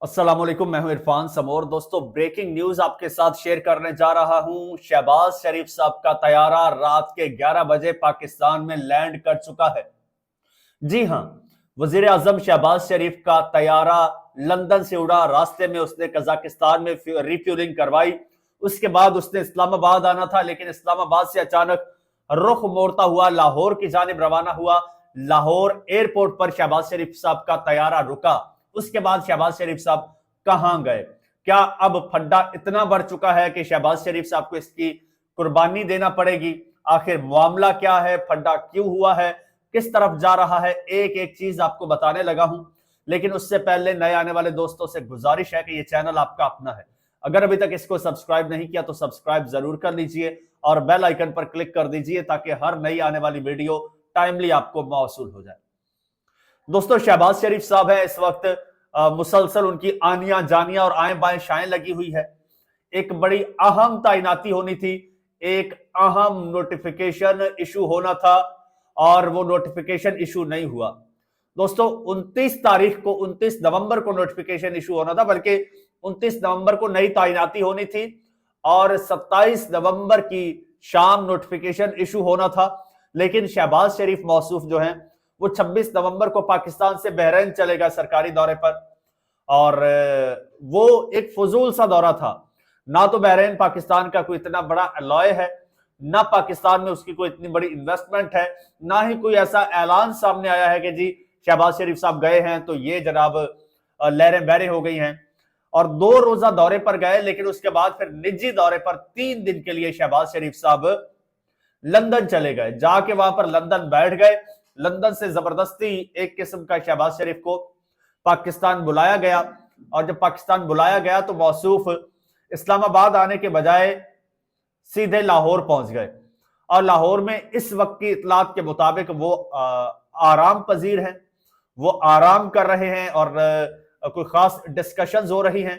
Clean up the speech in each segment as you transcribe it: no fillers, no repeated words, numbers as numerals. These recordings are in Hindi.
अस्सलाम वालेकुम, मैं हूं इरफान समोर। दोस्तों, ब्रेकिंग न्यूज आपके साथ शेयर करने जा रहा हूं। शहबाज शरीफ साहब का तैयारा रात के 11 बजे पाकिस्तान में लैंड कर चुका है। जी हां, वजीर आजम शहबाज शरीफ का तैयारा लंदन से उड़ा। रास्ते में उसने कजाकिस्तान में रिफ्यूलिंग करवाई। उसके बाद उसने इस्लामाबाद आना था, लेकिन इस्लामाबाद से अचानक रुख मोड़ता हुआ लाहौर की जानिब रवाना हुआ। लाहौर एयरपोर्ट पर शहबाज शरीफ साहब का तैयारा रुका। उसके बाद शहबाज शरीफ साहब कहां गए? क्या अब फड्डा इतना बढ़ चुका है कि शहबाज शरीफ साहब को इसकी कुर्बानी देना पड़ेगी? आखिर मामला क्या है? फड्डा क्यों हुआ है? किस तरफ जा रहा है? एक एक चीज आपको बताने लगा हूं। लेकिन उससे पहले नए आने वाले दोस्तों से गुजारिश है कि यह चैनल आपका अपना है। अगर अभी तक इसको सब्सक्राइब नहीं किया तो सब्सक्राइब जरूर कर लीजिए और बेल आइकन पर क्लिक कर दीजिए ताकि हर नई आने वाली वीडियो टाइमली आपको मौसूल हो जाए। दोस्तों, शहबाज शरीफ साहब है इस वक्त मुसलसल उनकी आनियां जानियां और आए बाएं शाएं लगी हुई है। एक बड़ी अहम तैनाती होनी थी, एक अहम नोटिफिकेशन इशू होना था और वो नोटिफिकेशन इशू नहीं हुआ। दोस्तों, 29 नवंबर को नोटिफिकेशन इशू होना था, बल्कि 29 नवंबर को नई तैनाती होनी थी और 27 नवंबर की शाम नोटिफिकेशन इशू होना था। लेकिन शहबाज शरीफ मौसूफ जो है वो 26 नवंबर को पाकिस्तान से बहरीन चलेगा सरकारी दौरे पर। और वो एक फजूल सा दौरा था। ना तो बहरीन पाकिस्तान का कोई इतना बड़ा अलॉय है, ना पाकिस्तान में उसकी कोई इतनी बड़ी इन्वेस्टमेंट है, ना ही कोई ऐसा ऐलान सामने आया है कि जी शहबाज शरीफ साहब गए हैं तो ये जनाब लहरें बहरें हो गई हैं। और 2 रोजा दौरे पर गए, लेकिन उसके बाद फिर निजी दौरे पर 3 दिन के लिए शहबाज शरीफ साहब लंदन चले गए। जाके वहां पर लंदन बैठ गए। लंदन से जबरदस्ती एक किस्म का शहबाज शरीफ को पाकिस्तान बुलाया गया। और जब पाकिस्तान बुलाया गया तो मौसूफ इस्लामाबाद आने के बजाय सीधे लाहौर पहुंच गए। और लाहौर में इस वक्त की इतलात के मुताबिक वो आराम पजीर हैं, वो आराम कर रहे हैं और कोई खास डिस्कशंस हो रही हैं।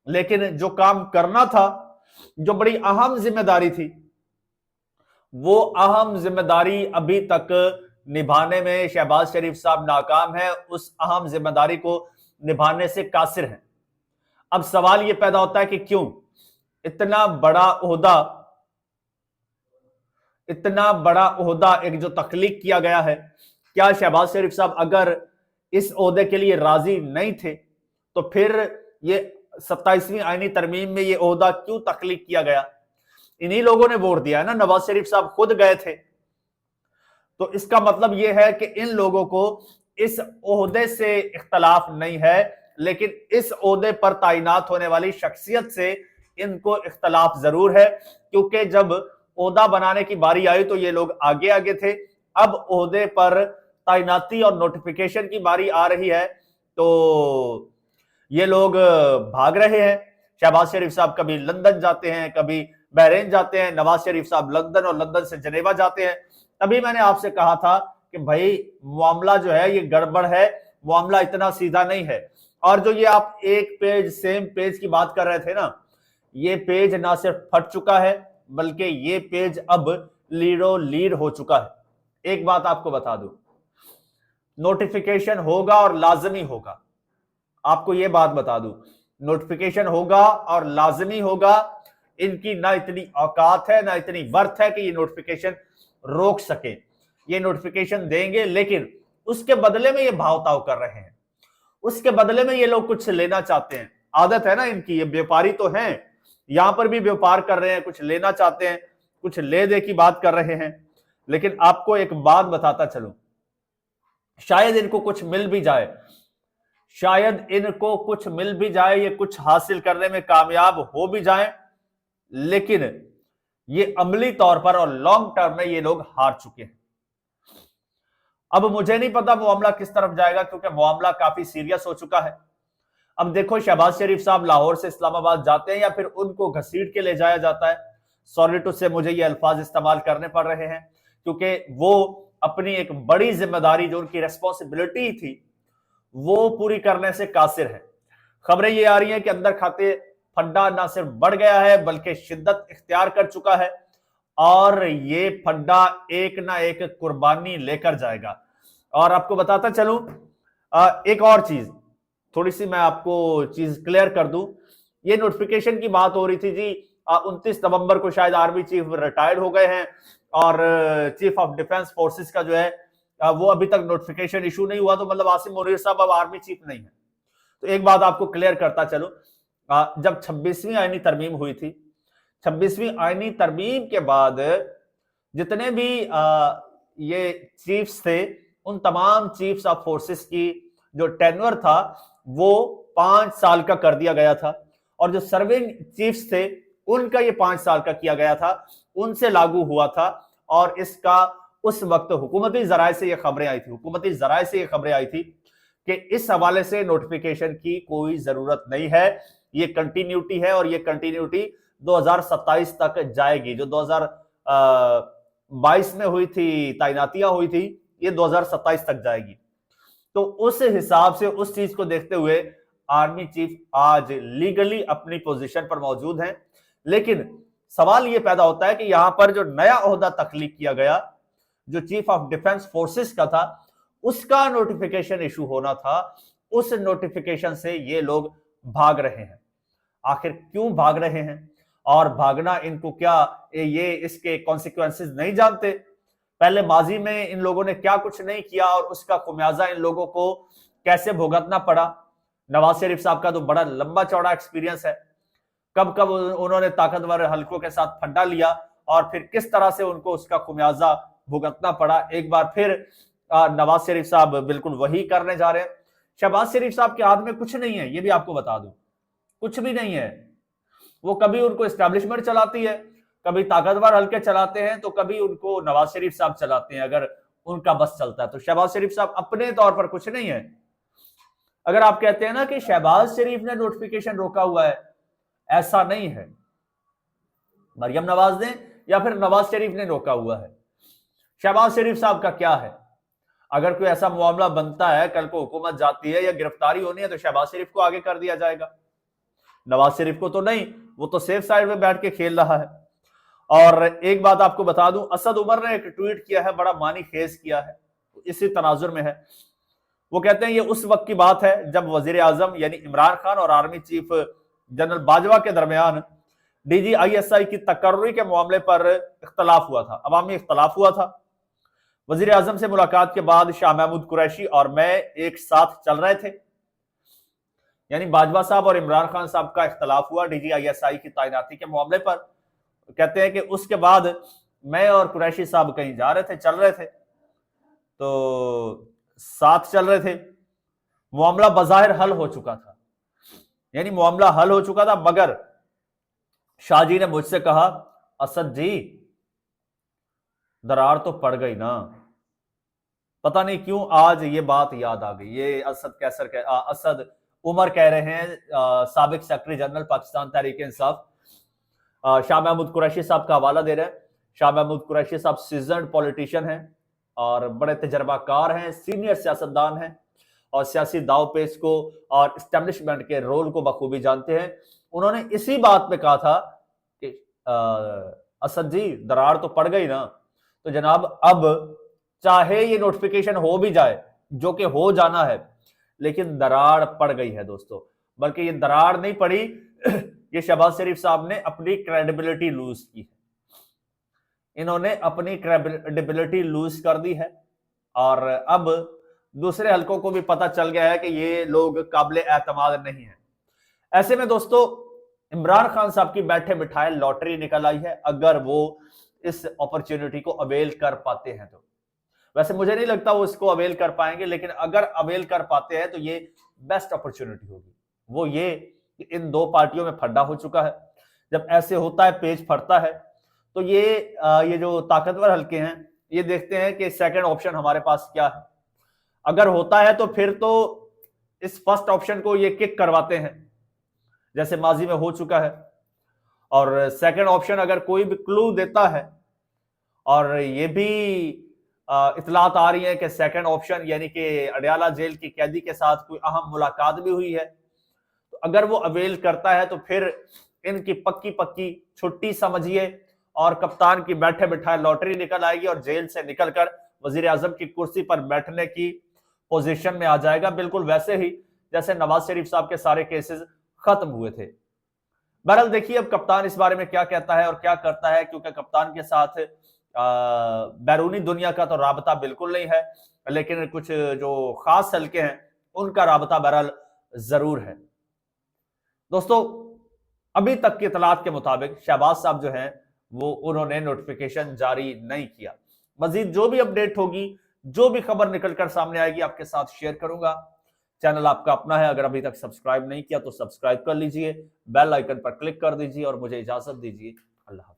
लेकिन जो काम करना था, जो बड़ी अहम जिम्मेदारी थी, वो अहम जिम्मेदारी अभी तक निभाने में शहबाज शरीफ साहब नाकाम है। उस अहम जिम्मेदारी को निभाने से कासिर हैं। अब सवाल यह पैदा होता है कि क्यों इतना बड़ा ओहदा एक जो तख्लीक किया गया है, क्या शहबाज शरीफ साहब अगर इस ओहदे के लिए राजी नहीं थे तो फिर ये 27वीं आईनी तरमीम में ये ओहदा क्यों तख्लीक किया गया? इन्हीं लोगों ने वोट दिया है ना। नवाज शरीफ साहब खुद गए थे। तो इसका मतलब यह है कि इन लोगों को इस ओहदे से इख्तलाफ नहीं है, लेकिन इस ओहदे पर तैनात होने वाली शख्सियत से इनको इख्तलाफ जरूर है। क्योंकि जब ओहदा बनाने की बारी आई तो ये लोग आगे आगे थे। अब ओहदे पर तैनाती और नोटिफिकेशन की बारी आ रही है तो ये लोग भाग रहे हैं। शहबाज शरीफ साहब कभी लंदन जाते हैं, कभी बहरीन जाते हैं। नवाज शरीफ साहब लंदन और लंदन से जनेवा जाते हैं। तभी मैंने आपसे कहा था कि भाई मामला जो है ये गड़बड़ है, मामला इतना सीधा नहीं है। और जो ये आप एक पेज सेम पेज की बात कर रहे थे ना, ये पेज ना सिर्फ फट चुका है बल्कि ये पेज अब लीडो लीड हो चुका है। एक बात आपको बता दूं, नोटिफिकेशन होगा और लाजमी होगा। आपको यह बात बता दूं, नोटिफिकेशन होगा और लाजमी होगा। इनकी ना इतनी औकात है, ना इतनी वर्थ है कि ये नोटिफिकेशन रोक सके। ये नोटिफिकेशन देंगे, लेकिन उसके बदले में ये भाव-ताव कर रहे हैं। उसके बदले में ये लोग कुछ लेना चाहते हैं। आदत है ना इनकी, ये व्यापारी तो हैं, यहां पर भी व्यापार कर रहे हैं, कुछ लेना चाहते हैं, कुछ ले दे की बात कर रहे हैं। लेकिन आपको एक बात बताता चलूं, शायद इनको कुछ मिल भी जाए, ये कुछ हासिल करने में कामयाब हो भी जाए, लेकिन ये अमली तौर पर और लॉन्ग टर्म में ये लोग हार चुके हैं। अब मुझे नहीं पता मामला किस तरफ जाएगा, क्योंकि मामला काफी सीरियस हो चुका है। अब देखो, शहबाज शरीफ साहब लाहौर से इस्लामाबाद जाते हैं या फिर उनको घसीट के ले जाया जाता है। सॉरी टू से मुझे ये अल्फाज इस्तेमाल करने पड़ रहे हैं, क्योंकि वो अपनी एक बड़ी जिम्मेदारी जो उनकी रेस्पॉन्सिबिलिटी थी वो पूरी करने से कासिर है। खबरें ये आ रही हैं कि अंदर खाते फड्डा ना सिर्फ बढ़ गया है बल्कि शिद्दत इख्तियार कर चुका है और ये फड्डा एक ना एक कुर्बानी लेकर जाएगा। और आपको बताता चलूं एक और चीज, थोड़ी सी मैं आपको चीज क्लियर कर दूं। ये नोटिफिकेशन की बात हो रही थी जी, 29 नवंबर को शायद आर्मी चीफ रिटायर्ड हो गए हैं और चीफ ऑफ डिफेंस फोर्सेस का जो है वो अभी तक नोटिफिकेशन इशू नहीं हुआ, तो मतलब आसिम मुनीर साहब अब आर्मी चीफ नहीं है। तो एक बात आपको क्लियर करता चलो, जब 26वीं आईनी तरमीम हुई थी, 26वीं आईनी तरमीम के बाद जितने भी ये चीफ्स थे, उन तमाम चीफ्स ऑफ फोर्सेस की जो टेन्योर था वो 5 साल का कर दिया गया था, और जो सर्विंग चीफ्स थे उनका ये 5 साल का किया गया था, उनसे लागू हुआ था। और इसका उस वक्त हुकूमती जराए से ये खबरें आई थी कि इस हवाले से नोटिफिकेशन की कोई जरूरत नहीं है, ये कंटिन्यूटी है, और ये कंटिन्यूटी 2027 तक जाएगी। जो 2022 में हुई थी, तैनातियां हुई थी, ये 2027 तक जाएगी। तो उस हिसाब से, उस चीज को देखते हुए आर्मी चीफ आज लीगली अपनी पोजीशन पर मौजूद हैं। लेकिन सवाल यह पैदा होता है कि यहां पर जो नया ओहदा तख्लीक किया गया, जो चीफ ऑफ डिफेंस फोर्सेस का था, उसका नोटिफिकेशन इशू होना था, उस नोटिफिकेशन से ये लोग भाग रहे हैं। आखिर क्यों भाग रहे हैं, और भागना इनको क्या, ये इसके कॉन्सिक्वेंसेस नहीं जानते? पहले माजी में इन लोगों ने क्या कुछ नहीं किया और उसका खुमियाजा इन लोगों को कैसे भुगतना पड़ा। नवाज शरीफ साहब का तो बड़ा लंबा चौड़ा एक्सपीरियंस है, कब कब उन्होंने ताकतवर हलकों के साथ फड्डा लिया और फिर किस तरह से उनको उसका खुमियाजा भुगतना पड़ा। एक बार फिर नवाज शरीफ साहब बिल्कुल वही करने जा रहे हैं। शहबाज शरीफ साहब के हाथ में कुछ नहीं है, ये भी आपको बता दूं, कुछ भी नहीं है। वो कभी उनको एस्टैब्लिशमेंट चलाती है, कभी ताकतवर हल्के चलाते हैं, तो कभी उनको नवाज शरीफ साहब चलाते हैं अगर उनका बस चलता है। तो शहबाज शरीफ साहब अपने तौर पर कुछ नहीं है। अगर आप कहते हैं ना कि शहबाज शरीफ ने नोटिफिकेशन रोका हुआ है, ऐसा नहीं है। मरियम नवाज ने या फिर नवाज शरीफ ने रोका हुआ है। शहबाज शरीफ साहब का क्या है? अगर कोई ऐसा मामला बनता है, कल को हुकूमत जाती है या गिरफ्तारी होनी है, तो शहबाज शरीफ को आगे कर दिया जाएगा, नवाज शरीफ को तो नहीं। वो तो सेफ साइड में बैठ के खेल रहा है। और एक बात आपको बता दूं, असद उमर ने एक ट्वीट किया है, बड़ा मानी खेज किया है, इसी तनाजुर में है। वो कहते हैं ये उस वक्त की बात है जब वजीर आजम यानी इमरान खान और आर्मी चीफ जनरल बाजवा के दरमियान DGISI की तकर्री के मामले पर इख्तलाफ हुआ था, अवामी इख्तलाफ हुआ था। वजीर आजम से मुलाकात के बाद शाह महमूद कुरैशी और मैं एक साथ चल रहे थे, यानी बाजवा साहब और इमरान खान साहब का इख्तलाफ हुआ DGISI की तैनाती के मामले पर। कहते हैं कि उसके बाद मैं और कुरैशी साहब कहीं जा रहे थे, चल रहे थे, तो साथ चल रहे थे। मामला बज़ाहिर हल हो चुका था, यानी मामला हल हो चुका था, मगर शाह जी ने मुझसे कहा, असद जी दरार तो पड़ गई ना। पता नहीं क्यों आज ये बात याद आ गई। ये असद उमर कह रहे हैं, साबिक सेक्रेटरी जनरल पाकिस्तान तहरीक इंसाफ, शाह महमूद कुरैशी साहब का हवाला दे रहे हैं। शाह महमूद कुरैशी साहब सीजन्ड पॉलिटिशियन हैं और बड़े तजर्बाकार हैं, सीनियर सियासतदान हैं और सियासी दाव पेच को और एस्टेब्लिशमेंट के रोल को बखूबी जानते हैं। उन्होंने इसी बात पे कहा था कि असद जी दरार तो पड़ गई ना। तो जनाब अब चाहे ये नोटिफिकेशन हो भी जाए, जो कि हो जाना है, लेकिन दरार पड़ गई है दोस्तों। बल्कि ये दरार नहीं पड़ी, ये शहबाज शरीफ साहब ने अपनी क्रेडिबिलिटी लूज की है। इन्होंने अपनी क्रेडिबिलिटी लूज कर दी है और अब दूसरे हलकों को भी पता चल गया है कि ये लोग काबिल एतमाद नहीं है। ऐसे में दोस्तों इमरान खान साहब की बैठे बिठाए लॉटरी निकल आई है, अगर वो इस अपॉर्चुनिटी को अवेल कर पाते हैं तो। वैसे मुझे नहीं लगता वो इसको अवेल कर पाएंगे, लेकिन अगर अवेल कर पाते हैं तो ये बेस्ट अपॉर्चुनिटी होगी। वो ये कि इन दो पार्टियों में फड्डा हो चुका है, जब ऐसे होता है, पेज फटता है, तो ये जो ताकतवर हल्के हैं ये देखते हैं कि सेकंड ऑप्शन हमारे पास क्या है। अगर होता है तो फिर तो इस फर्स्ट ऑप्शन को ये किक करवाते हैं, जैसे माजी में हो चुका है। और सेकंड ऑप्शन अगर कोई भी क्लू देता है, और ये भी इतलात आ रही है कि सेकंड ऑप्शन यानी कि अडयाला जेल की कैदी के साथ कोई अहम मुलाकात भी हुई है, तो अगर वो अवेल करता है तो फिर इनकी पक्की पक्की छुट्टी समझिए और कप्तान की बैठे बिठाए लॉटरी निकल आएगी और जेल से निकलकर वजीर आजम की कुर्सी पर बैठने की पोजीशन में आ जाएगा। बिल्कुल वैसे ही जैसे नवाज शरीफ साहब के सारे केसेस खत्म हुए थे। बहरहाल देखिए अब कप्तान इस बारे में क्या कहता है और क्या करता है, क्योंकि कप्तान के साथ बैरूनी दुनिया का तो राबता बिल्कुल नहीं है, लेकिन कुछ जो खास हल्के हैं उनका राबता बहरहाल जरूर है। दोस्तों अभी तक की इतलात के मुताबिक शहबाज साहब जो हैं वो उन्होंने नोटिफिकेशन जारी नहीं किया। मजीद जो भी अपडेट होगी, जो भी खबर निकलकर सामने आएगी आपके साथ शेयर करूंगा। चैनल आपका अपना है, अगर अभी तक सब्सक्राइब नहीं किया तो सब्सक्राइब कर लीजिए, बेल आइकन पर क्लिक कर दीजिए और मुझे इजाजत दीजिए। अल्लाह हाफ़िज़।